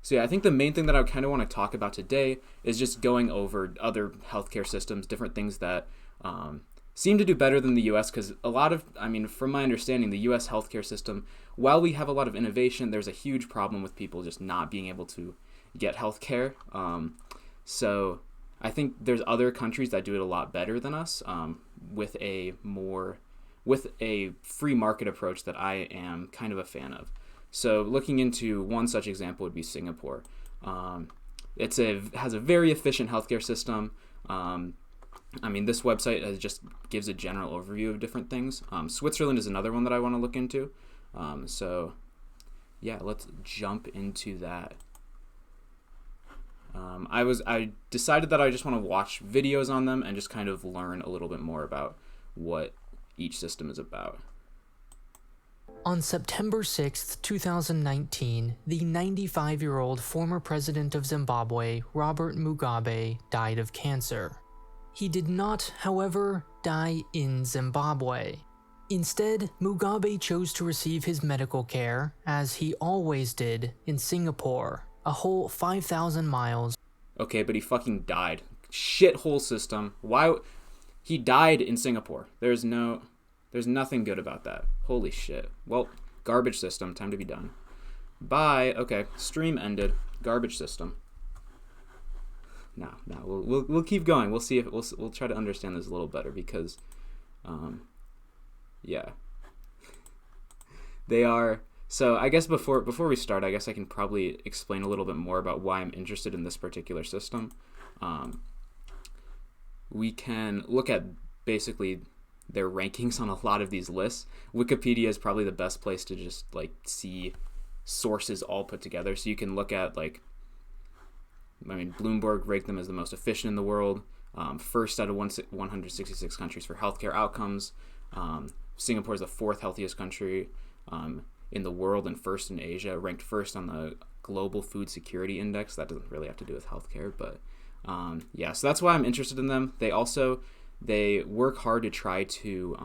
So yeah, I think the main thing that I kind of want to talk about today is just going over other healthcare systems, different things that seem to do better than the U.S. Because from my understanding, the U.S. healthcare system, while we have a lot of innovation, there's a huge problem with people just not being able to get healthcare. So I think there's other countries that do it a lot better than us, with a free market approach that I am kind of a fan of. So looking into one such example would be Singapore. Has a very efficient healthcare system. This website just gives a general overview of different things. Switzerland is another one that I want to look into. Let's jump into that. I decided that I just want to watch videos on them and just kind of learn a little bit more about what each system is about. On September 6, 2019, the 95-year-old former president of Zimbabwe, Robert Mugabe, died of cancer. He did not, however, die in Zimbabwe. Instead, Mugabe chose to receive his medical care, as he always did, in Singapore, a whole 5,000 miles. Okay, but he fucking died. Shithole system. Why? He died in Singapore. There's nothing good about that. Holy shit. Well, garbage system. Time to be done. Bye. Okay, stream ended. Garbage system. No. We'll keep going. We'll see if we'll try to understand this a little better because, they are. So I guess before we start, I guess I can probably explain a little bit more about why I'm interested in this particular system. We can look at basically their rankings on a lot of these lists. Wikipedia is probably the best place to just see sources all put together. So you can look at Bloomberg ranked them as the most efficient in the world, first out of 166 countries for healthcare outcomes. Singapore is the fourth healthiest country in the world and first in Asia, ranked first on the Global Food Security Index. That doesn't really have to do with healthcare, but so that's why I'm interested in them. They work hard to try to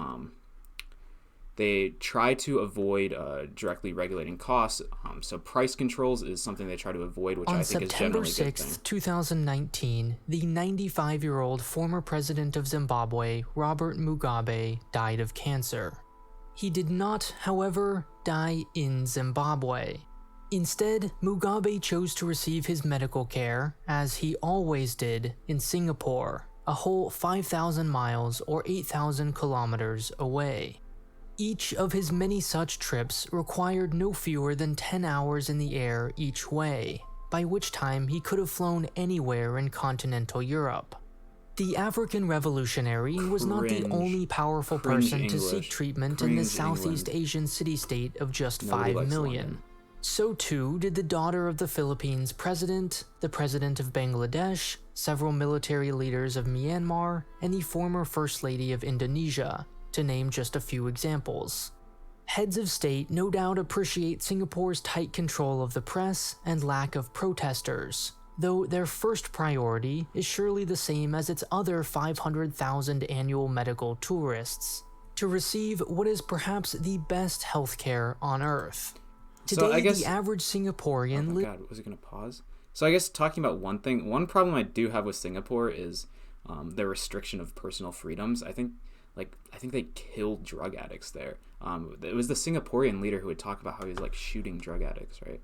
avoid directly regulating costs. So price controls is something they try to avoid, which I think is generally a good thing. On September 6th, 2019, the 95-year-old former president of Zimbabwe, Robert Mugabe, died of cancer. He did not, however, die in Zimbabwe. Instead, Mugabe chose to receive his medical care, as he always did, in Singapore, a whole 5,000 miles or 8,000 kilometers away. Each of his many such trips required no fewer than 10 hours in the air each way, by which time he could have flown anywhere in continental Europe. The African revolutionary was not the only powerful person to seek treatment in this Southeast Asian city-state of just 5 million. So too did the daughter of the Philippines president, the president of Bangladesh, several military leaders of Myanmar, and the former First Lady of Indonesia, to name just a few examples. Heads of state no doubt appreciate Singapore's tight control of the press and lack of protesters, though their first priority is surely the same as its other 500,000 annual medical tourists, to receive what is perhaps the best healthcare on Earth. Today, the average Singaporean... Oh my god, was it going to pause? So I guess talking about one problem I do have with Singapore is the restriction of personal freedoms. I think they killed drug addicts there. It was the Singaporean leader who would talk about how he was shooting drug addicts, right?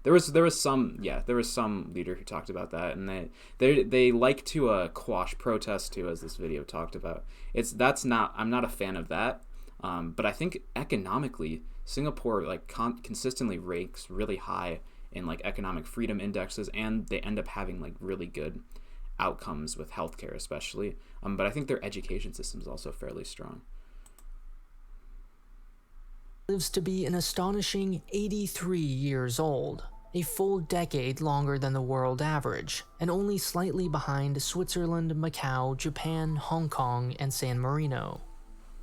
There was some leader who talked about that, and they like to quash protests too, as this video talked about. I'm not a fan of that, but I think economically Singapore consistently ranks really high in economic freedom indexes, and they end up having really good outcomes with healthcare especially. But I think their education system is also fairly strong. Lives to be an astonishing 83 years old, a full decade longer than the world average, and only slightly behind Switzerland, Macau, Japan, Hong Kong, and San Marino.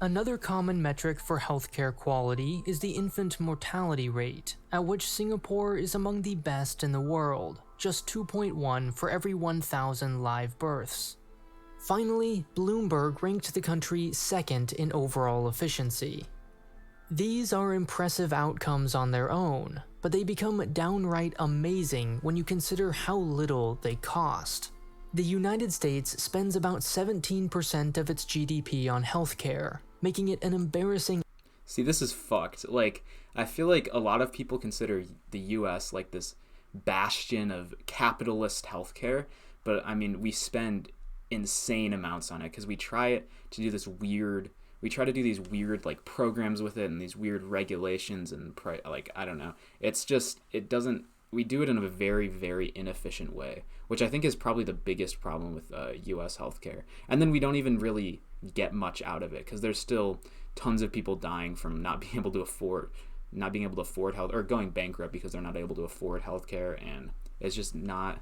Another common metric for healthcare quality is the infant mortality rate, at which Singapore is among the best in the world, just 2.1 for every 1,000 live births. Finally, Bloomberg ranked the country second in overall efficiency. These are impressive outcomes on their own, but they become downright amazing when you consider how little they cost. The United States spends about 17% of its GDP on healthcare, making it an embarrassing... See, this is fucked. Like, I feel like a lot of people consider the US like this bastion of capitalist healthcare, but I mean, we spend insane amounts on it because we try to do these weird like programs with it and these weird regulations and like, I don't know. It's just, we do it in a very, very inefficient way, which I think is probably the biggest problem with US healthcare. And then we don't even really get much out of it because there's still tons of people dying from not being able to afford health, or going bankrupt because they're not able to afford healthcare, and it's just not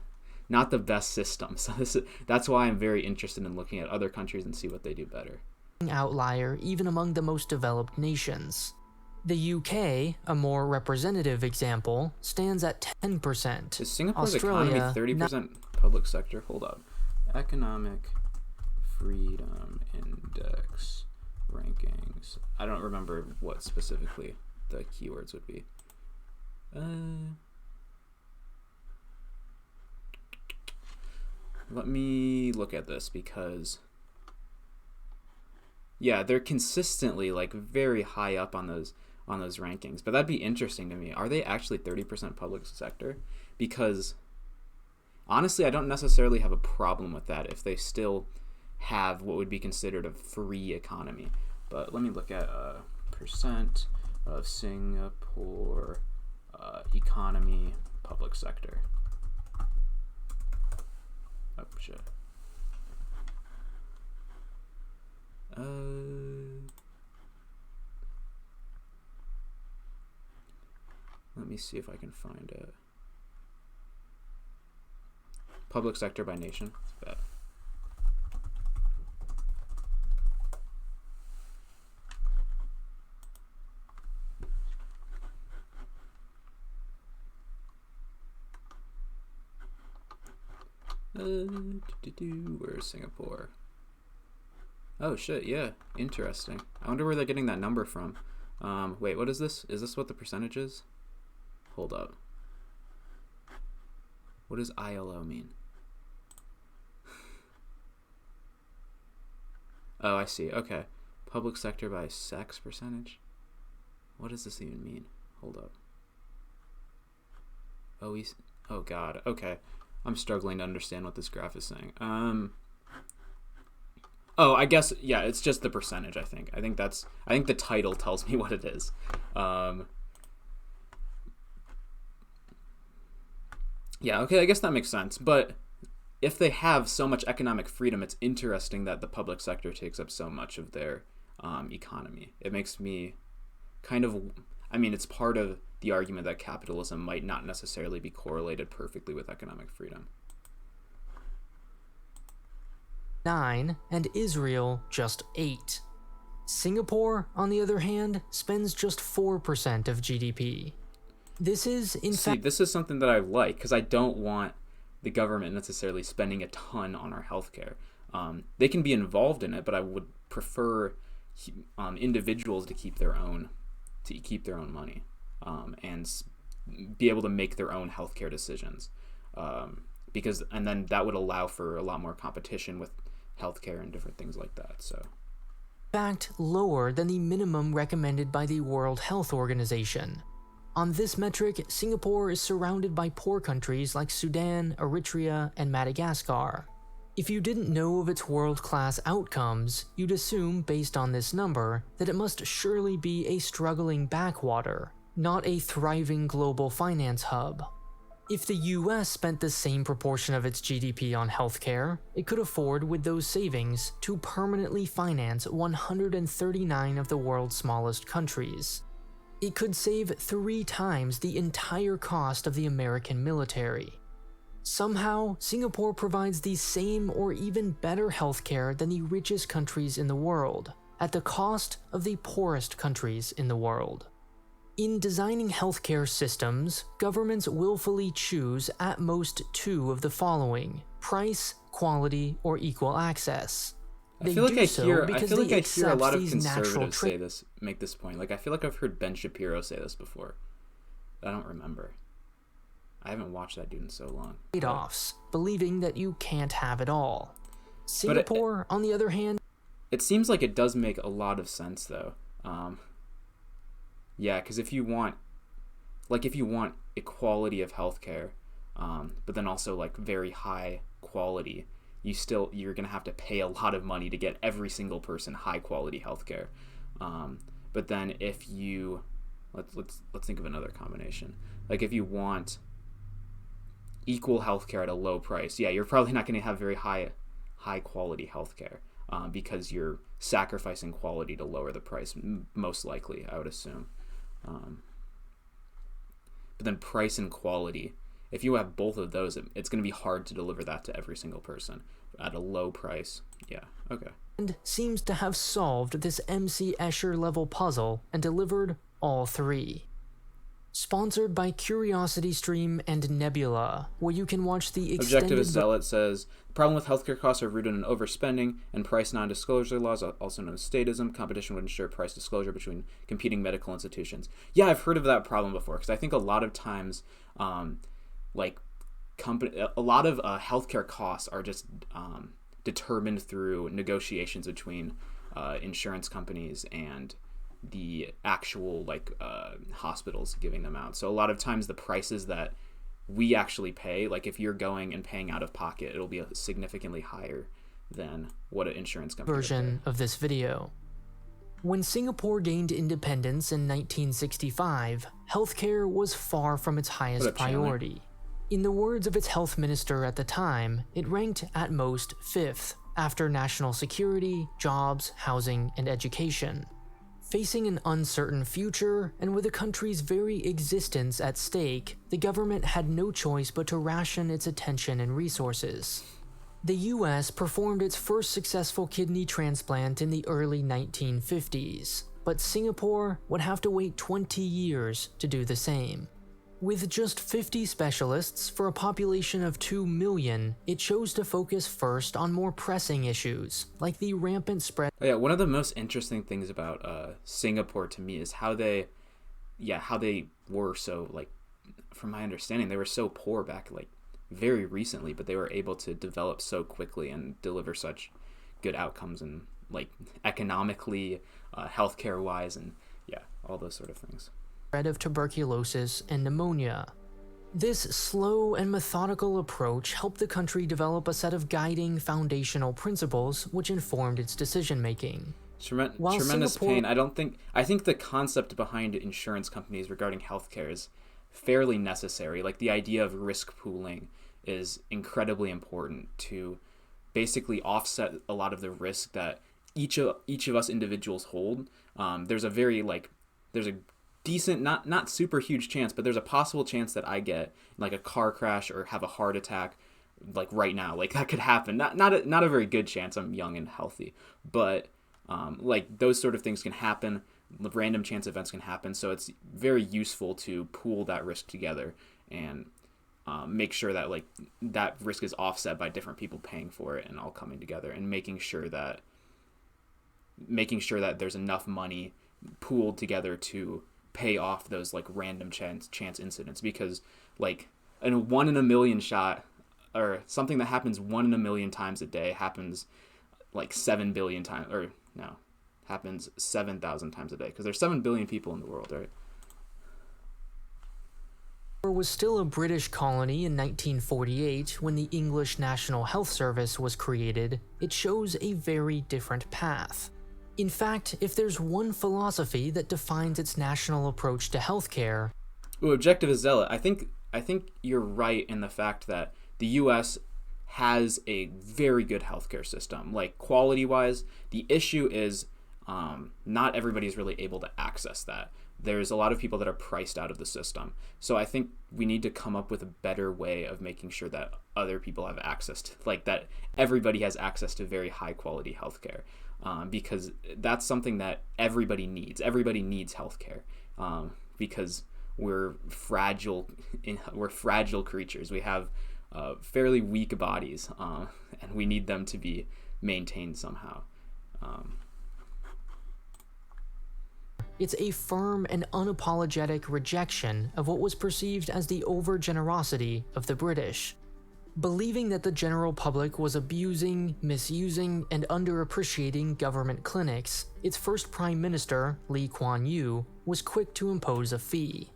the best system. So that's why I'm very interested in looking at other countries and see what they do better. Outlier even among the most developed nations. The UK, a more representative example, stands at 10%. Is Singapore's Australia, economy 30% public sector? Hold up. Economic Freedom Index rankings. I don't remember what specifically the keywords would be. Let me look at this because yeah, they're consistently like very high up on those rankings. But that'd be interesting to me. Are they actually 30% public sector? Because honestly, I don't necessarily have a problem with that if they still have what would be considered a free economy. But let me look at percent of Singapore economy public sector. Oh shit. Let me see if I can find it. Public sector by nation. It's bad. Where's Singapore? Oh shit, yeah, interesting. I wonder where they're getting that number from. Wait, what is this? Is this what the percentage is? Hold up. What does ILO mean? Oh, I see. Okay. Public sector by sex percentage? What does this even mean? Hold up. Oh god. Okay. I'm struggling to understand what this graph is saying. Oh, I guess, yeah, it's just the percentage, I think. I think the title tells me what it is. Yeah, okay, I guess that makes sense. But if they have so much economic freedom, it's interesting that the public sector takes up so much of their economy. It makes me kind of, I mean, it's part of the argument that capitalism might not necessarily be correlated perfectly with economic freedom. 9, and Israel just 8. Singapore, on the other hand, spends just 4% of GDP. This is, in fact... this is something that I like, because I don't want the government necessarily spending a ton on our healthcare. They can be involved in it, but I would prefer individuals to keep their own money and be able to make their own healthcare decisions. And then that would allow for a lot more competition with healthcare and different things like that. So, in fact, lower than the minimum recommended by the World Health Organization. On this metric, Singapore is surrounded by poor countries like Sudan, Eritrea, and Madagascar. If you didn't know of its world-class outcomes, you'd assume, based on this number, that it must surely be a struggling backwater, not a thriving global finance hub. If the US spent the same proportion of its GDP on healthcare, it could afford, with those savings, to permanently finance 139 of the world's smallest countries. It could save 3 times the entire cost of the American military. Somehow, Singapore provides the same or even better healthcare than the richest countries in the world, at the cost of the poorest countries in the world. In designing healthcare systems, governments willfully choose at most 2 of the following: price, quality, or equal access. I feel like I hear a lot of conservatives make this point. Like, I feel like I've heard Ben Shapiro say this before. I don't remember. I haven't watched that dude in so long. Trade-offs, believing that you can't have it all. But Singapore, on the other hand, it seems like it does make a lot of sense though. Yeah, because if you want equality of healthcare, but then also like very high quality, you're gonna have to pay a lot of money to get every single person high quality healthcare. But then if you let's think of another combination. Like if you want equal healthcare at a low price, yeah, you're probably not going to have very high quality healthcare because you're sacrificing quality to lower the price, most likely, I would assume. But then price and quality, if you have both of those, it's going to be hard to deliver that to every single person at a low price. Yeah, okay. and seems to have solved this MC Escher level puzzle and delivered all three. Sponsored by CuriosityStream and Nebula, where you can watch the extended... Objectivist Zealot says, the problem with healthcare costs are rooted in overspending and price non-disclosure laws, also known as statism. Competition would ensure price disclosure between competing medical institutions. Yeah, I've heard of that problem before, because I think a lot of times, a lot of healthcare costs are just determined through negotiations between insurance companies and the actual hospitals giving them out. So a lot of times the prices that we actually pay, like if you're going and paying out of pocket, it'll be significantly higher than what an insurance company version of this video. When Singapore gained independence in 1965, healthcare was far from its highest priority. In the words of its health minister at the time, it ranked at most 5th, after national security, jobs, housing, and education. Facing an uncertain future, and with the country's very existence at stake, the government had no choice but to ration its attention and resources. The US performed its first successful kidney transplant in the early 1950s, but Singapore would have to wait 20 years to do the same. With just 50 specialists for a population of 2 million, it chose to focus first on more pressing issues, like the rampant spread. Oh, yeah, one of the most interesting things about Singapore to me is how they were so, from my understanding, they were so poor back very recently, but they were able to develop so quickly and deliver such good outcomes and economically, healthcare wise, and all those sort of things. Of tuberculosis and pneumonia. This slow and methodical approach helped the country develop a set of guiding foundational principles which informed its decision-making. Tremendous pain. I think the concept behind insurance companies regarding healthcare is fairly necessary. Like the idea of risk pooling is incredibly important to basically offset a lot of the risk that each of us individuals hold. There's a decent, not super huge chance, but there's a possible chance that I get a car crash or have a heart attack right now. That could happen. Not a very good chance. I'm young and healthy, but those sort of things can happen. Random chance events can happen. So it's very useful to pool that risk together and make sure that that risk is offset by different people paying for it and all coming together and making sure that there's enough money pooled together to pay off those random chance incidents, because a 1 in a million shot or something that happens 1 in a million times a day happens 7 billion times, or no, happens 7,000 times a day, because there's 7 billion people in the world, right? Was still a British colony in 1948 when the English National Health Service was created. It chose a very different path. In fact, if there's one philosophy that defines its national approach to healthcare... Objectivist Zealot, I think you're right in the fact that the U.S. has a very good healthcare system. Quality-wise, the issue is not everybody's really able to access that. There's a lot of people that are priced out of the system. So I think we need to come up with a better way of making sure that other people have access to, that everybody has access to very high-quality healthcare. Because that's something that everybody needs. Everybody needs healthcare because we're fragile. We're fragile creatures. We have fairly weak bodies, and we need them to be maintained somehow. It's a firm and unapologetic rejection of what was perceived as the over-generosity of the British. Believing that the general public was abusing, misusing, and underappreciating government clinics, its first Prime Minister, Lee Kuan Yew, was quick to impose a fee.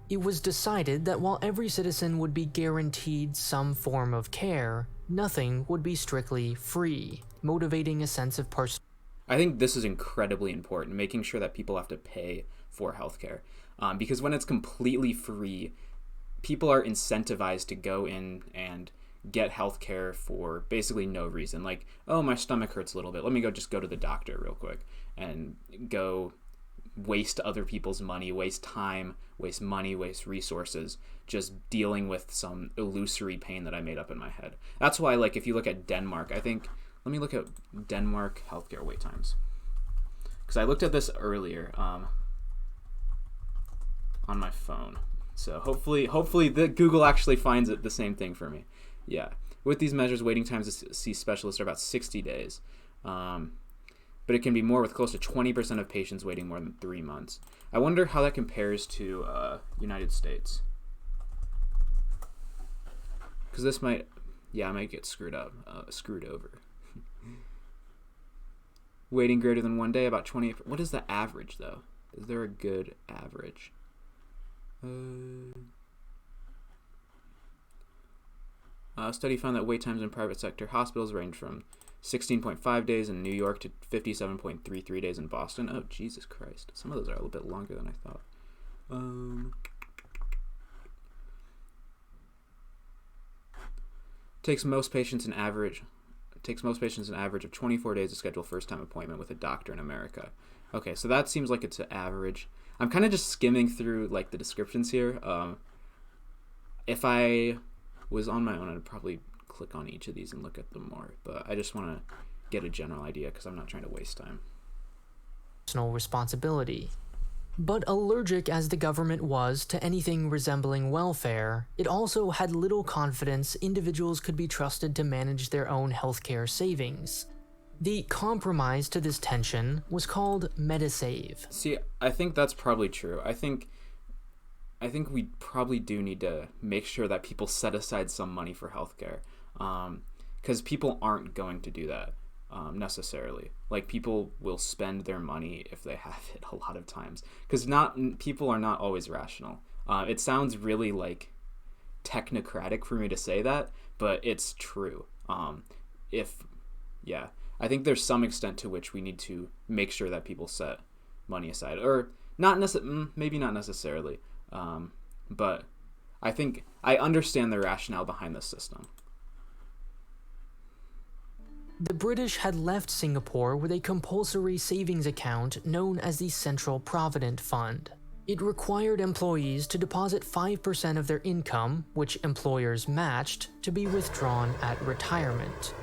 It was decided that while every citizen would be guaranteed some form of care, nothing would be strictly free, motivating a sense of personal. I think this is incredibly important, making sure that people have to pay for healthcare. Because when it's completely free, people are incentivized to go in and get healthcare for basically no reason. Like, oh, my stomach hurts a little bit. Let me go to the doctor real quick and go waste other people's money, waste time, waste money, waste resources, just dealing with some illusory pain that I made up in my head. That's why, like, if you look at Denmark, let me look at Denmark healthcare wait times. Because I looked at this earlier on my phone. So hopefully the Google actually finds it the same thing for me. Yeah. With these measures, waiting times to see specialists are about 60 days. But it can be more, with close to 20% of patients waiting more than 3 months. I wonder how that compares to United States. Because this might get screwed over. Waiting greater than 1 day, about 20. What is the average, though? Is there a good average? A study found that wait times in private sector hospitals range from 16.5 days in New York to 57.33 days in Boston. Oh, Jesus Christ. Some of those are a little bit longer than I thought. Takes most patients an average of 24 days to schedule first-time appointment with a doctor in America. Okay, so that seems like it's an average. I'm kind of just skimming through like the descriptions here. If I was on my own, I'd probably click on each of these and look at them more. But I just want to get a general idea because I'm not trying to waste time. Personal responsibility. But allergic as the government was to anything resembling welfare, it also had little confidence individuals could be trusted to manage their own healthcare savings. The compromise to this tension was called Medisave. See, I think that's probably true. I think we probably do need to make sure that people set aside some money for healthcare, because people aren't going to do that necessarily. Like, people will spend their money if they have it a lot of times, because people are not always rational. It sounds really like technocratic for me to say that, but it's true. I think there's some extent to which we need to make sure that people set money aside, or maybe not necessarily. But I think I understand the rationale behind this system. The British had left Singapore with a compulsory savings account known as the Central Provident Fund. It required employees to deposit 5% of their income, which employers matched, to be withdrawn at retirement.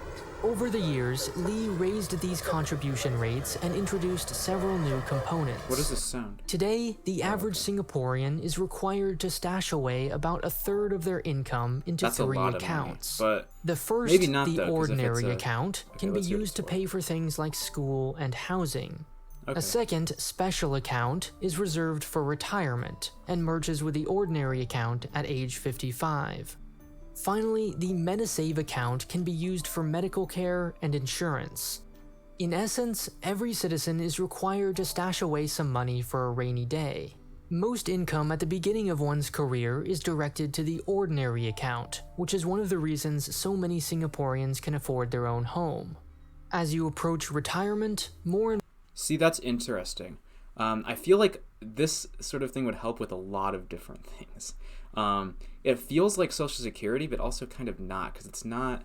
Over the years, Lee raised these contribution rates and introduced several new components. What does this sound? Today, the average Singaporean is required to stash away about a third of their income into three accounts. Money, but the first, maybe not, the ordinary account, can be used to pay for things like school and housing. Okay. A second, special account, is reserved for retirement and merges with the ordinary account at age 55. Finally, the Medisave account can be used for medical care and insurance. In essence, every citizen is required to stash away some money for a rainy day. Most income at the beginning of one's career is directed to the ordinary account, which is one of the reasons so many Singaporeans can afford their own home. As you approach retirement, See, that's interesting. I feel like this sort of thing would help with a lot of different things. It feels like Social Security, but also kind of not, because it's not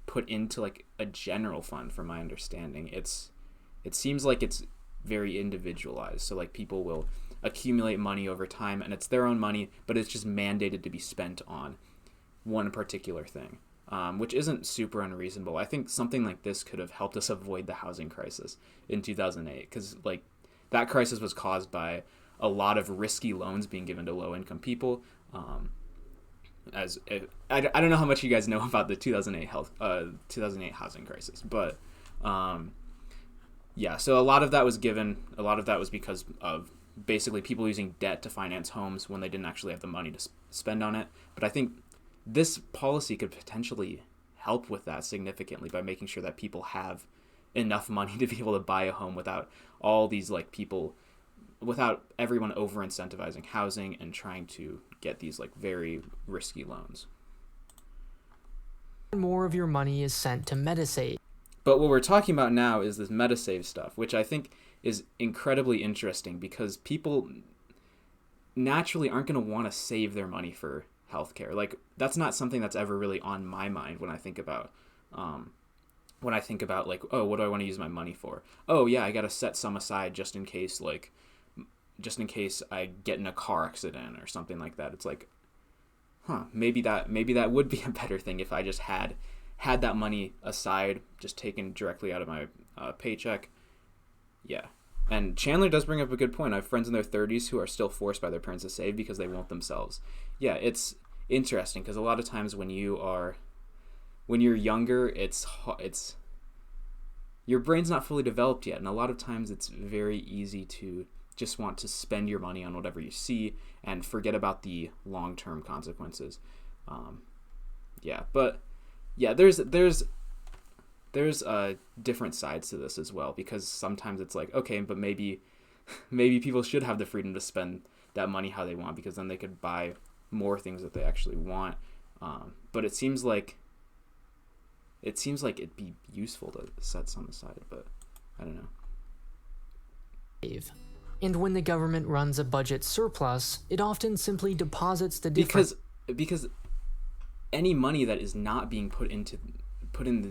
put into like a general fund, from my understanding. It seems like it's very individualized. So like people will accumulate money over time, and it's their own money, but it's just mandated to be spent on one particular thing, which isn't super unreasonable. I think something like this could have helped us avoid the housing crisis in 2008, because like that crisis was caused by a lot of risky loans being given to low-income people. I don't know how much you guys know about the 2008 housing crisis, but so a lot of that was because of basically people using debt to finance homes when they didn't actually have the money to spend on it. But I think this policy could potentially help with that significantly by making sure that people have enough money to be able to buy a home without all these like people, without everyone over incentivizing housing and trying to get these like very risky loans. More of your money is sent to Medisave. But what we're talking about now is this Medisave stuff, which I think is incredibly interesting because people naturally aren't going to want to save their money for healthcare. Like that's not something that's ever really on my mind when I think about like, oh, what do I want to use my money for? Oh yeah, I got to set some aside just in case I get in a car accident or something like that. It's like, maybe that would be a better thing if I just had that money aside, just taken directly out of my paycheck. Yeah. And Chandler does bring up a good point. I have friends in their 30s who are still forced by their parents to save because they won't themselves. Yeah, it's interesting because a lot of times when you're younger, it's your brain's not fully developed yet, and a lot of times it's very easy to just want to spend your money on whatever you see and forget about the long-term consequences. There's different sides to this as well, because sometimes it's like, okay, but maybe people should have the freedom to spend that money how they want, because then they could buy more things that they actually want. But it seems like it'd be useful to set some aside, but I don't know. And when the government runs a budget surplus, it often simply deposits the difference. Because any money that is not being put in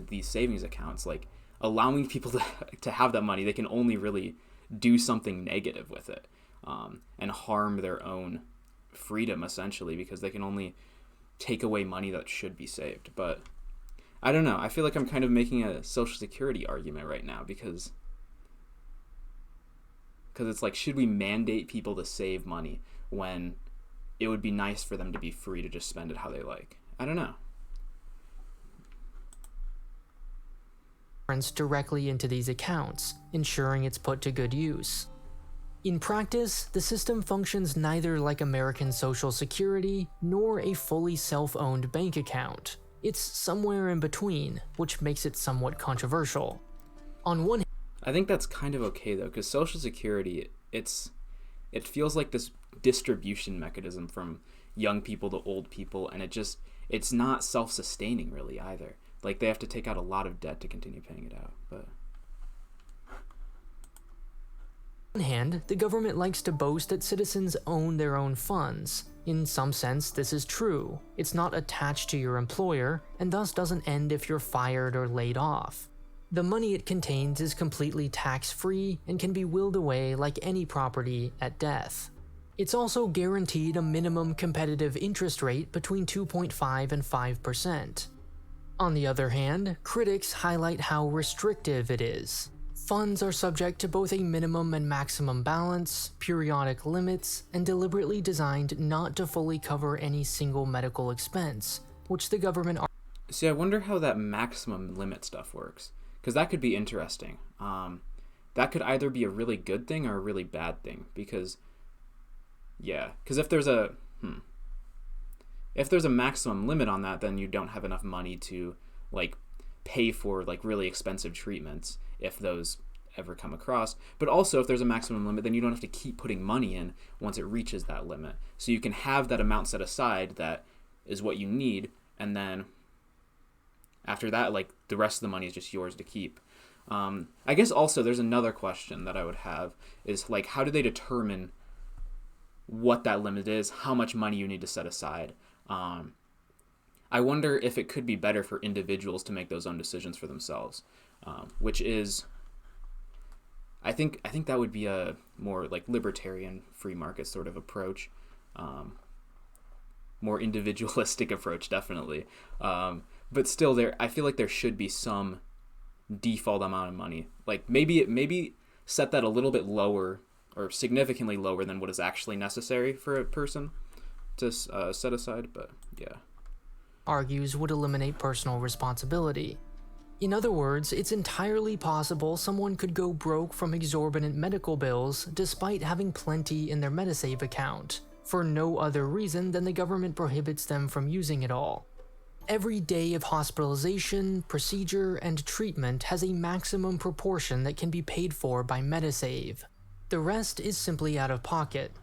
these savings accounts, like allowing people to have that money, they can only really do something negative with it, and harm their own freedom essentially, because they can only take away money that should be saved. But I don't know. I feel like I'm kind of making a Social Security argument right now because it's like, should we mandate people to save money when it would be nice for them to be free to just spend it how they like? I don't know. Directly into these accounts, ensuring it's put to good use. In practice, the system functions neither like American Social Security nor a fully self-owned bank account. It's somewhere in between, which makes it somewhat controversial. On one hand, I think that's kind of okay though, because Social Security, it feels like this distribution mechanism from young people to old people, and it's not self-sustaining really either. Like they have to take out a lot of debt to continue paying it out. But on one hand, the government likes to boast that citizens own their own funds. In some sense, this is true. It's not attached to your employer, and thus doesn't end if you're fired or laid off. The money it contains is completely tax-free and can be willed away like any property at death. It's also guaranteed a minimum competitive interest rate between 2.5 and 5%. On the other hand, critics highlight how restrictive it is. Funds are subject to both a minimum and maximum balance, periodic limits, and deliberately designed not to fully cover any single medical expense, which the government... See, I wonder how that maximum limit stuff works, because that could be interesting. That could either be a really good thing or a really bad thing, because if there's a maximum limit on that, then you don't have enough money to like pay for like really expensive treatments if those ever come across. But also, if there's a maximum limit, then you don't have to keep putting money in once it reaches that limit. So you can have that amount set aside that is what you need, and then after that, like the rest of the money is just yours to keep. I guess also there's another question that I would have is like, how do they determine what that limit is, how much money you need to set aside? I wonder if it could be better for individuals to make those own decisions for themselves, which is, I think that would be a more like libertarian free market sort of approach, more individualistic approach, definitely. But still, I feel like there should be some default amount of money. Like maybe set that a little bit lower or significantly lower than what is actually necessary for a person to set aside. But yeah. Argues would eliminate personal responsibility. In other words, it's entirely possible someone could go broke from exorbitant medical bills despite having plenty in their Medisave account, for no other reason than the government prohibits them from using it all. Every day of hospitalization, procedure, and treatment has a maximum proportion that can be paid for by Medisave. The rest is simply out of pocket.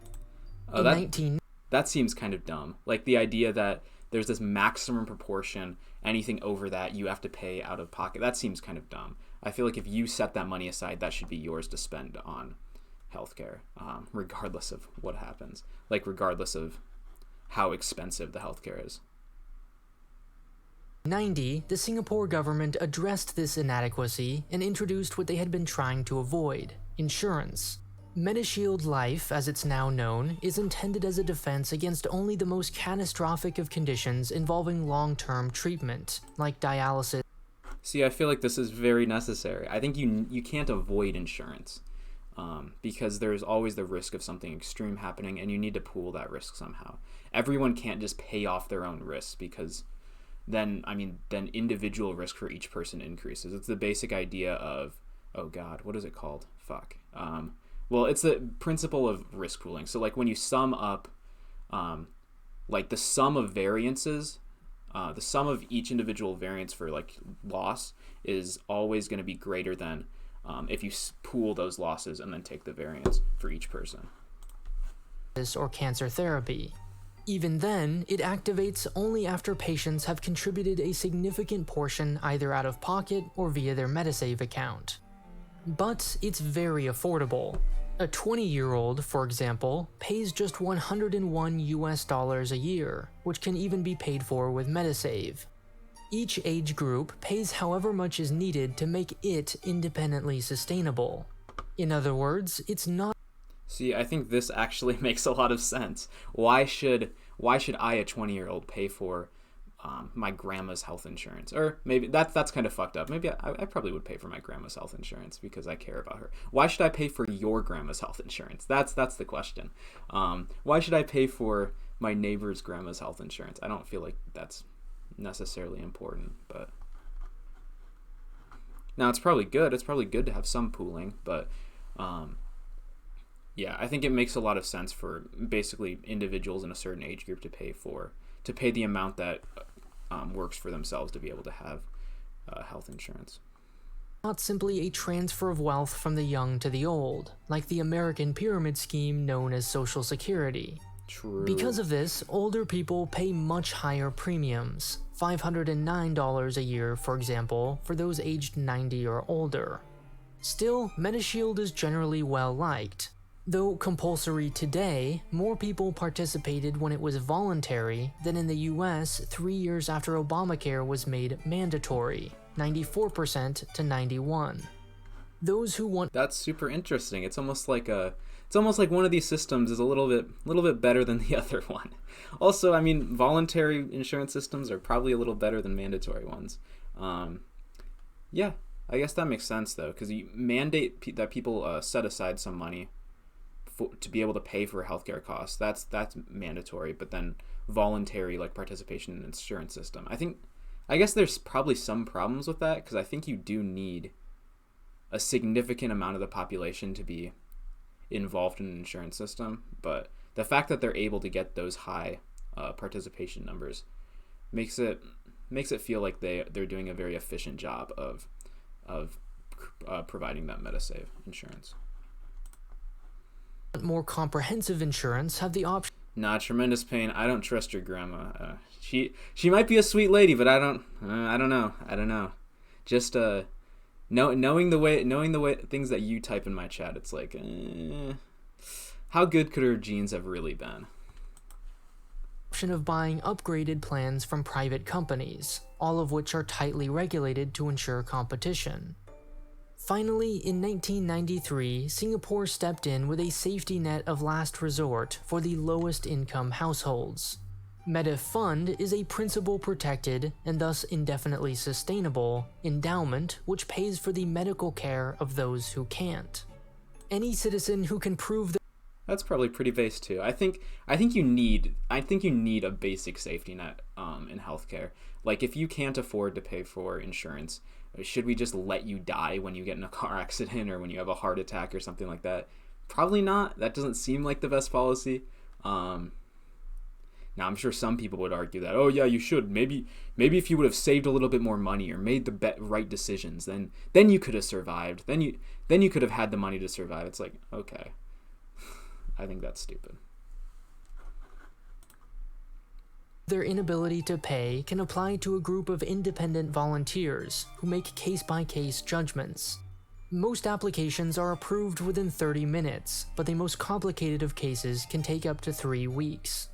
That seems kind of dumb. Like the idea that there's this maximum proportion, anything over that you have to pay out of pocket. That seems kind of dumb. I feel like if you set that money aside, that should be yours to spend on healthcare, regardless of what happens. Like regardless of how expensive the healthcare is. In 1990, the Singapore government addressed this inadequacy and introduced what they had been trying to avoid: insurance. MediShield Life, as it's now known, is intended as a defense against only the most catastrophic of conditions involving long-term treatment, like dialysis. See, I feel like this is very necessary. I think you can't avoid insurance because there's always the risk of something extreme happening, and you need to pool that risk somehow. Everyone can't just pay off their own risks because then individual risk for each person increases. It's the basic idea of, oh God, what is it called? Fuck. Well, it's the principle of risk pooling. So like when you sum up, like the sum of variances, the sum of each individual variance for like loss is always going to be greater than if you pool those losses and then take the variance for each person. Or cancer therapy. Even then, it activates only after patients have contributed a significant portion either out of pocket or via their Medisave account. But it's very affordable. A 20-year-old, for example, pays just $101 a year, which can even be paid for with Medisave. Each age group pays however much is needed to make it independently sustainable. In other words, it's not. See, I think this actually makes a lot of sense. Why should I, a 20-year-old, pay for my grandma's health insurance? Or maybe that's kind of fucked up. Maybe I probably would pay for my grandma's health insurance because I care about her. Why should I pay for your grandma's health insurance? That's the question. Why should I pay for my neighbor's grandma's health insurance? I don't feel like that's necessarily important, but now it's probably good. It's probably good to have some pooling, but yeah, I think it makes a lot of sense for basically individuals in a certain age group to pay the amount that works for themselves to be able to have health insurance. Not simply a transfer of wealth from the young to the old, like the American pyramid scheme known as Social Security. True. Because of this, older people pay much higher premiums, $509 a year, for example, for those aged 90 or older. Still, MediShield is generally well liked. Though compulsory today, more people participated when it was voluntary than in the US 3 years after Obamacare was made mandatory, 94% to 91%. Those who want. That's super interesting. It's almost like one of these systems is a little bit better than the other one. Also, I mean, voluntary insurance systems are probably a little better than mandatory ones. Yeah, I guess that makes sense though, because you mandate that people set aside some money to be able to pay for healthcare costs. That's mandatory, but then voluntary like participation in the insurance system. I guess there's probably some problems with that because I think you do need a significant amount of the population to be involved in an insurance system, but the fact that they're able to get those high participation numbers makes it feel like they're doing a very efficient job of providing that Medisave insurance. More comprehensive insurance have the option. Nah, tremendous pain. I don't trust your grandma. She might be a sweet lady, but I don't know. Just knowing the way things that you type in my chat, it's like, how good could her genes have really been? Option of buying upgraded plans from private companies, all of which are tightly regulated to ensure competition. Finally, in 1993, Singapore stepped in with a safety net of last resort for the lowest income households. MediFund is a principal-protected, and thus indefinitely sustainable, endowment which pays for the medical care of those who can't. Any citizen who can prove That's probably pretty base too. I think you need a basic safety net in healthcare. Like if you can't afford to pay for insurance, should we just let you die when you get in a car accident or when you have a heart attack or something like that? Probably not. That doesn't seem like the best policy. Now I'm sure some people would argue that, oh yeah, you should. Maybe if you would have saved a little bit more money or made the right decisions, then you could have survived. Then you could have had the money to survive. It's like, okay. I think that's stupid. Their inability to pay can apply to a group of independent volunteers who make case-by-case judgments. Most applications are approved within 30 minutes, but the most complicated of cases can take up to 3 weeks.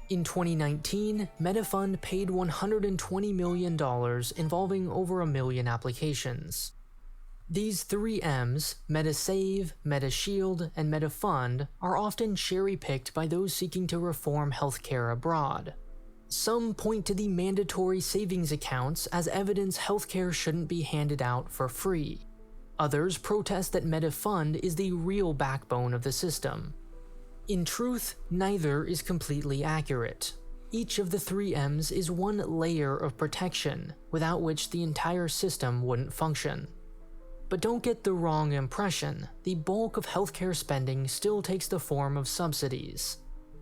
In 2019, MediFund paid $120 million involving over 1 million applications. These 3 M's, MediSave, MediShield, and MediFund, are often cherry-picked by those seeking to reform healthcare abroad. Some point to the mandatory savings accounts as evidence healthcare shouldn't be handed out for free. Others protest that MediFund is the real backbone of the system. In truth, neither is completely accurate. Each of the 3 M's is one layer of protection, without which the entire system wouldn't function. But don't get the wrong impression, the bulk of healthcare spending still takes the form of subsidies.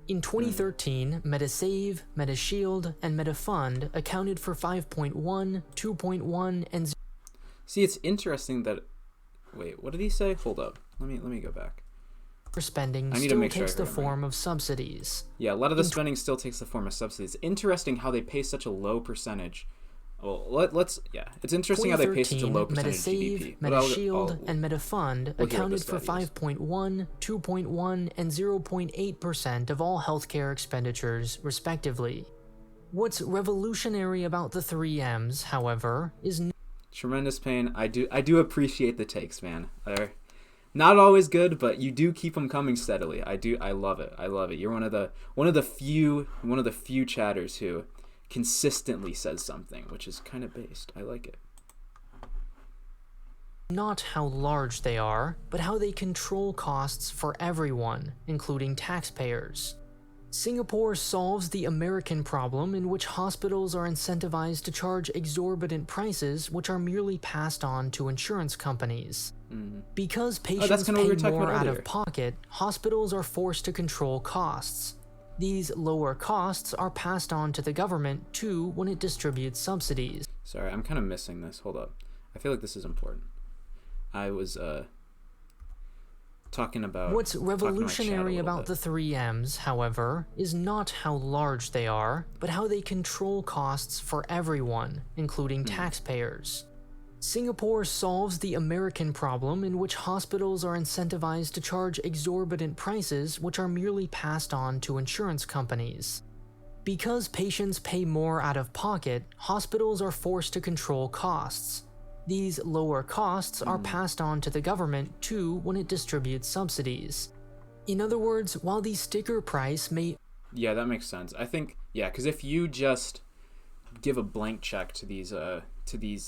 In 2013, MediSave, MediShield, and MediFund accounted for 5.1, 2.1, and 0. See, it's interesting that... Wait, what did he say? Hold up. Let me go back. Spending still takes the form of subsidies. Yeah, a lot of the spending still takes the form of subsidies. Interesting how they pay such a low percentage. Well, it's interesting how they pay such a low percentage MediSave, GDP. MediShield, and MediFund accounted for 5.1, 2.1, and 0.8% of all healthcare expenditures, respectively. What's revolutionary about the 3 M's, however, is tremendous pain. I do appreciate the takes, man. They're not always good, but you do keep them coming steadily. I love it. You're one of the few chatters who consistently says something, which is kind of based. I like it. Not how large they are, but how they control costs for everyone, including taxpayers. Singapore solves the American problem in which hospitals are incentivized to charge exorbitant prices which are merely passed on to insurance companies. Because patients pay more out of pocket, hospitals are forced to control costs. These lower costs are passed on to the government, too, when it distributes subsidies. Sorry, I'm kind of missing this. Hold up. I feel like this is important. I was talking about... What's revolutionary about the 3 M's, however, is not how large they are, but how they control costs for everyone, including taxpayers. Singapore solves the American problem in which hospitals are incentivized to charge exorbitant prices which are merely passed on to insurance companies. Because patients pay more out of pocket, hospitals are forced to control costs. These lower costs are passed on to the government, too, when it distributes subsidies. In other words, while the sticker price may... Yeah, that makes sense. I think, because if you just give a blank check to these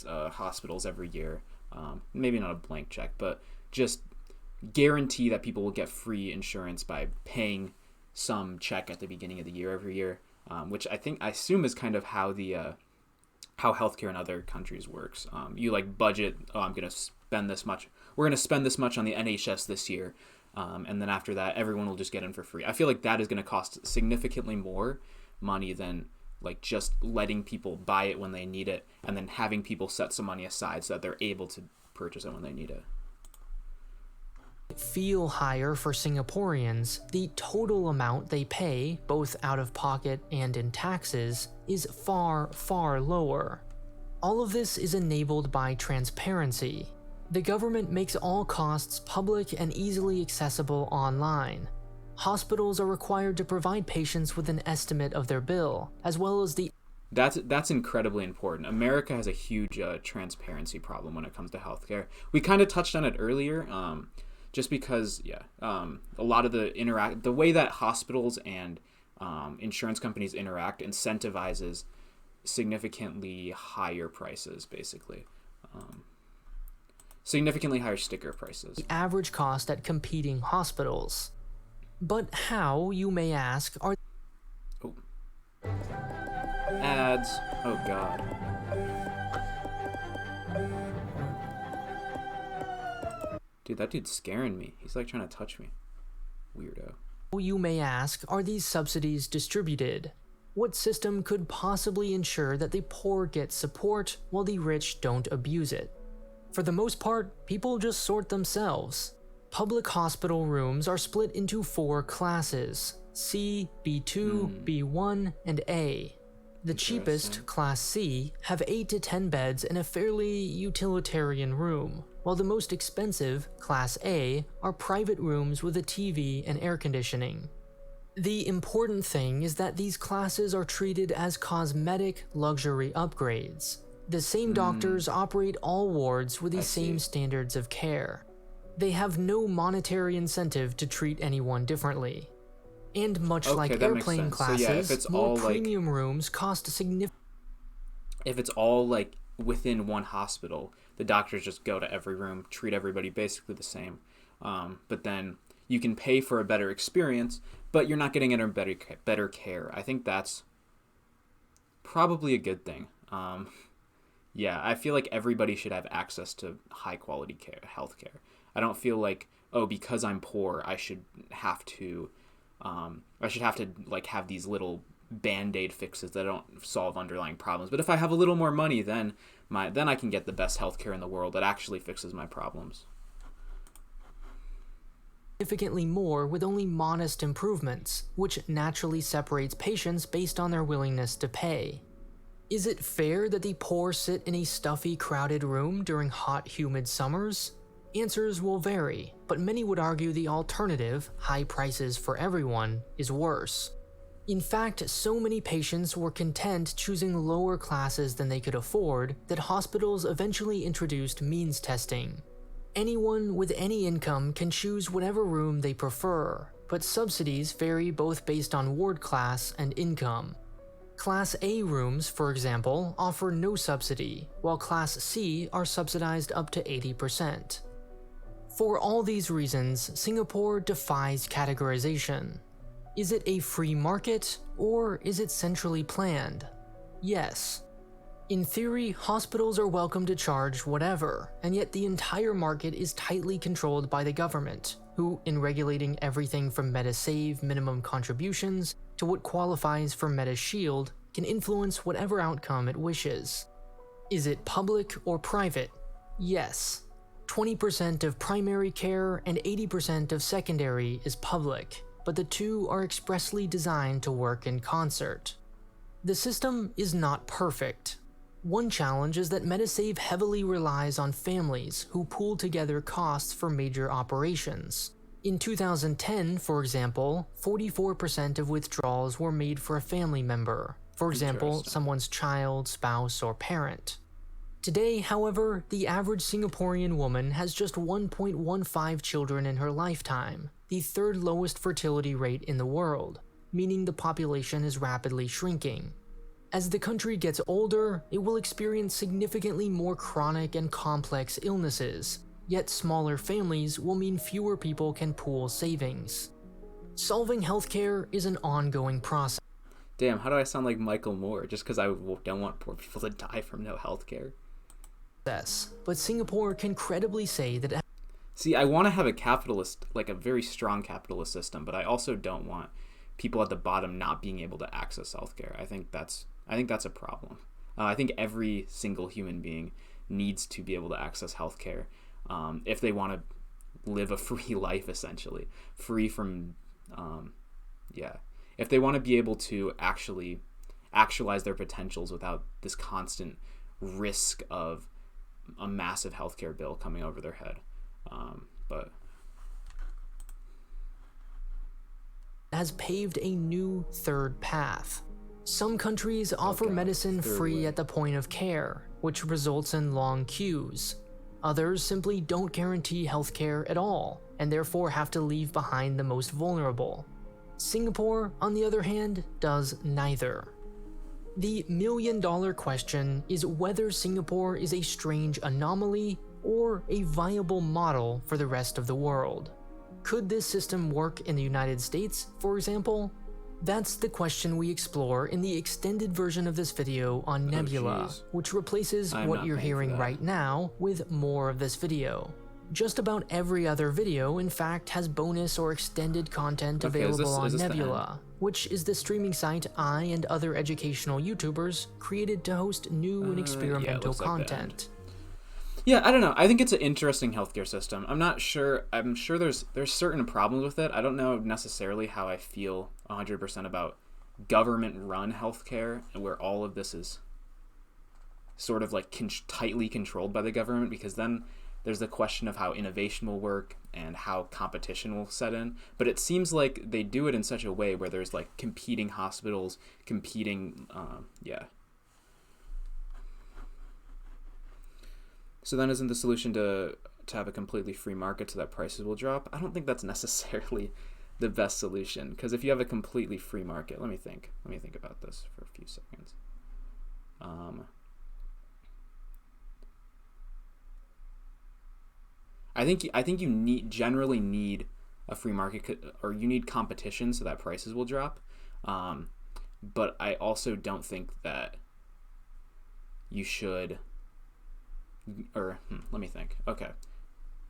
hospitals every year, maybe not a blank check, but just guarantee that people will get free insurance by paying some check at the beginning of the year every year, which I assume is kind of how how healthcare in other countries works. You budget, I'm going to spend this much. We're going to spend this much on the NHS this year. And then after that, everyone will just get in for free. I feel like that is going to cost significantly more money than just letting people buy it when they need it and then having people set some money aside so that they're able to purchase it when they need it. Feel higher for Singaporeans, the total amount they pay, both out of pocket and in taxes, is far, far lower. All of this is enabled by transparency. The government makes all costs public and easily accessible online. Hospitals are required to provide patients with an estimate of their bill, as well as the... That's incredibly important. America has a huge transparency problem when it comes to healthcare. We kind of touched on it earlier, just because, a lot of the way that hospitals and insurance companies interact incentivizes significantly higher prices, basically. Significantly higher sticker prices. The average cost at competing hospitals. But how, you may ask, are Oh. Ads. Oh god. Dude, that dude's scaring me. He's like trying to touch me. Weirdo. you may ask, are these subsidies distributed? What system could possibly ensure that the poor get support while the rich don't abuse it? For the most part, people just sort themselves. Public hospital rooms are split into 4 classes: C, B2, B1, and A. The cheapest, Class C, have 8 to 10 beds in a fairly utilitarian room, while the most expensive, Class A, are private rooms with a TV and air conditioning. The important thing is that these classes are treated as cosmetic luxury upgrades. The same doctors operate all wards with the same standards of care. They have no monetary incentive to treat anyone differently. And much like airplane classes, more premium rooms cost significant. If it's all like within one hospital, the doctors just go to every room, treat everybody basically the same. But then you can pay for a better experience, but you're not getting a better care. I think that's probably a good thing. Yeah, I feel like everybody should have access to high quality care, healthcare. I don't feel like, oh, because I'm poor, I should have to like have these little band-aid fixes that don't solve underlying problems. But if I have a little more money, then I can get the best healthcare in the world that actually fixes my problems. Significantly more with only modest improvements, which naturally separates patients based on their willingness to pay. Is it fair that the poor sit in a stuffy, crowded room during hot, humid summers? Answers will vary, but many would argue the alternative, high prices for everyone, is worse. In fact, so many patients were content choosing lower classes than they could afford that hospitals eventually introduced means testing. Anyone with any income can choose whatever room they prefer, but subsidies vary both based on ward class and income. Class A rooms, for example, offer no subsidy, while Class C are subsidized up to 80%. For all these reasons, Singapore defies categorization. Is it a free market, or is it centrally planned? Yes. In theory, hospitals are welcome to charge whatever, and yet the entire market is tightly controlled by the government, who, in regulating everything from MediSave minimum contributions to what qualifies for MediShield, can influence whatever outcome it wishes. Is it public or private? Yes. 20% of primary care and 80% of secondary is public, but the two are expressly designed to work in concert. The system is not perfect. One challenge is that MediSave heavily relies on families who pool together costs for major operations. In 2010, for example, 44% of withdrawals were made for a family member, for example, someone's child, spouse, or parent. Today, however, the average Singaporean woman has just 1.15 children in her lifetime, the third lowest fertility rate in the world, meaning the population is rapidly shrinking. As the country gets older, it will experience significantly more chronic and complex illnesses, yet smaller families will mean fewer people can pool savings. Solving healthcare is an ongoing process. Damn, how do I sound like Michael Moore just because I don't want poor people to die from no healthcare? But Singapore can credibly say that. See, I want to have a capitalist, like a very strong capitalist system, but I also don't want people at the bottom not being able to access healthcare. I think that's a problem. I think every single human being needs to be able to access healthcare if they want to live a free life, essentially, free from, if they want to be able to actually actualize their potentials without this constant risk of a massive healthcare bill coming over their head. But has paved a new third path. Some countries offer medicine free at the point of care, which results in long queues. Others simply don't guarantee healthcare at all, and therefore have to leave behind the most vulnerable. Singapore, on the other hand, does neither. The million-dollar question is whether Singapore is a strange anomaly or a viable model for the rest of the world. Could this system work in the United States, for example? That's the question we explore in the extended version of this video on Nebula, geez. which replaces I'm what not you're paying for hearing that. right now with more of this video. Just about every other video, in fact, has bonus or extended content Okay, available is on this the end? Nebula, which is the streaming site I and other educational YouTubers created to host new and Yeah, experimental looks like the end. content. Yeah, I don't know. I think it's an interesting healthcare system. I'm not sure. I'm sure there's certain problems with it. I don't know necessarily how I feel 100% about government-run healthcare, where all of this is sort of like tightly controlled by the government, because then there's the question of how innovation will work and how competition will set in. But it seems like they do it in such a way where there's like competing hospitals, competing, yeah. So then isn't the solution to have a completely free market so that prices will drop? I don't think that's necessarily the best solution, because if you have a completely free market, let me think about this for a few seconds. I think you generally need a free market, or you need competition so that prices will drop. But I also don't think that you should. Or let me think. Okay,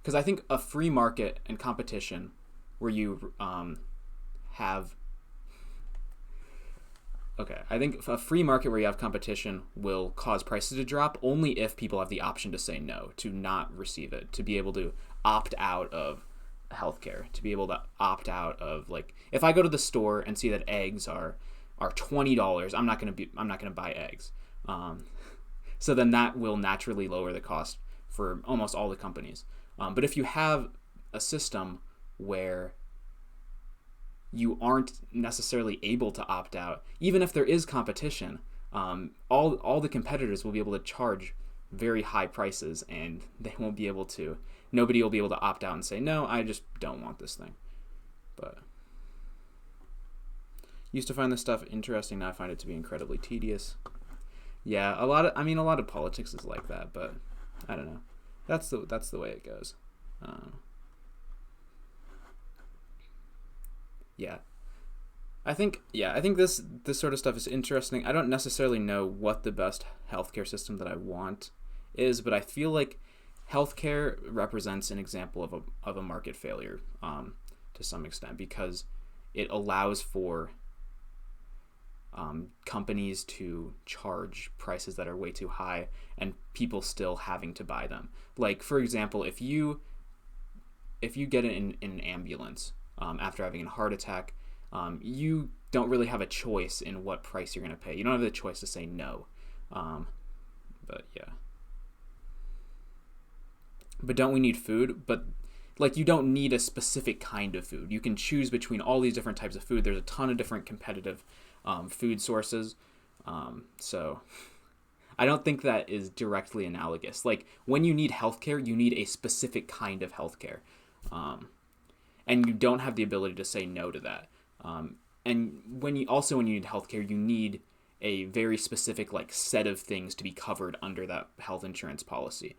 because I think a free market and competition, where you have. Okay, I think a free market where you have competition will cause prices to drop only if people have the option to say no, to not receive it, to be able to opt out of healthcare, to be able to opt out of, like, if I go to the store and see that eggs are $20, I'm not gonna buy eggs. So then that will naturally lower the cost for almost all the companies. But if you have a system where you aren't necessarily able to opt out, even if there is competition, all the competitors will be able to charge very high prices, and nobody will be able to opt out and say, no, I just don't want this thing. But used to find this stuff interesting, now I find it to be incredibly tedious. Yeah, a lot of politics is like that, but I don't know. That's the way it goes. Yeah. I think this sort of stuff is interesting. I don't necessarily know what the best healthcare system that I want is, but I feel like healthcare represents an example of a market failure to some extent, because it allows for companies to charge prices that are way too high and people still having to buy them. Like, for example, if you get in an ambulance after having a heart attack, you don't really have a choice in what price you're going to pay. You don't have the choice to say no. But yeah. But don't we need food? But like, you don't need a specific kind of food. You can choose between all these different types of food. There's a ton of different competitive food sources. So I don't think that is directly analogous. Like, when you need healthcare, you need a specific kind of healthcare. And you don't have the ability to say no to that. And when you need healthcare, you need a very specific, like, set of things to be covered under that health insurance policy.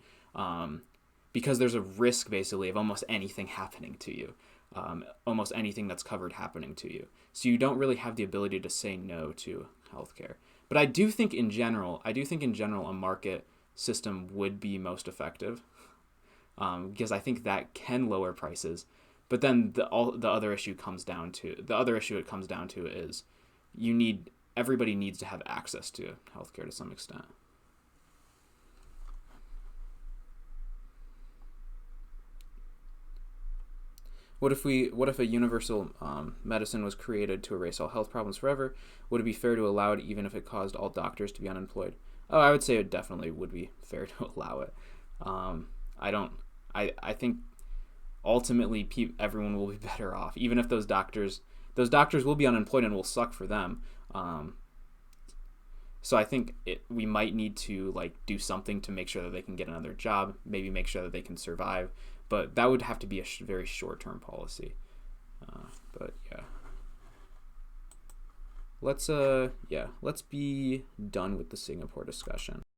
Because there's a risk, basically, of almost anything happening to you. Almost anything that's covered happening to you. So you don't really have the ability to say no to healthcare. But I do think in general a market system would be most effective, because I think that can lower prices. But then the other issue it comes down to is everybody needs to have access to healthcare to some extent. What if a universal medicine was created to erase all health problems forever? Would it be fair to allow it even if it caused all doctors to be unemployed? Oh, I would say it definitely would be fair to allow it. I think ultimately everyone will be better off, even if those doctors will be unemployed and will suck for them. So I think we might need to, like, do something to make sure that they can get another job, maybe make sure that they can survive. But that would have to be a very short-term policy. But yeah, let's be done with the Singapore discussion.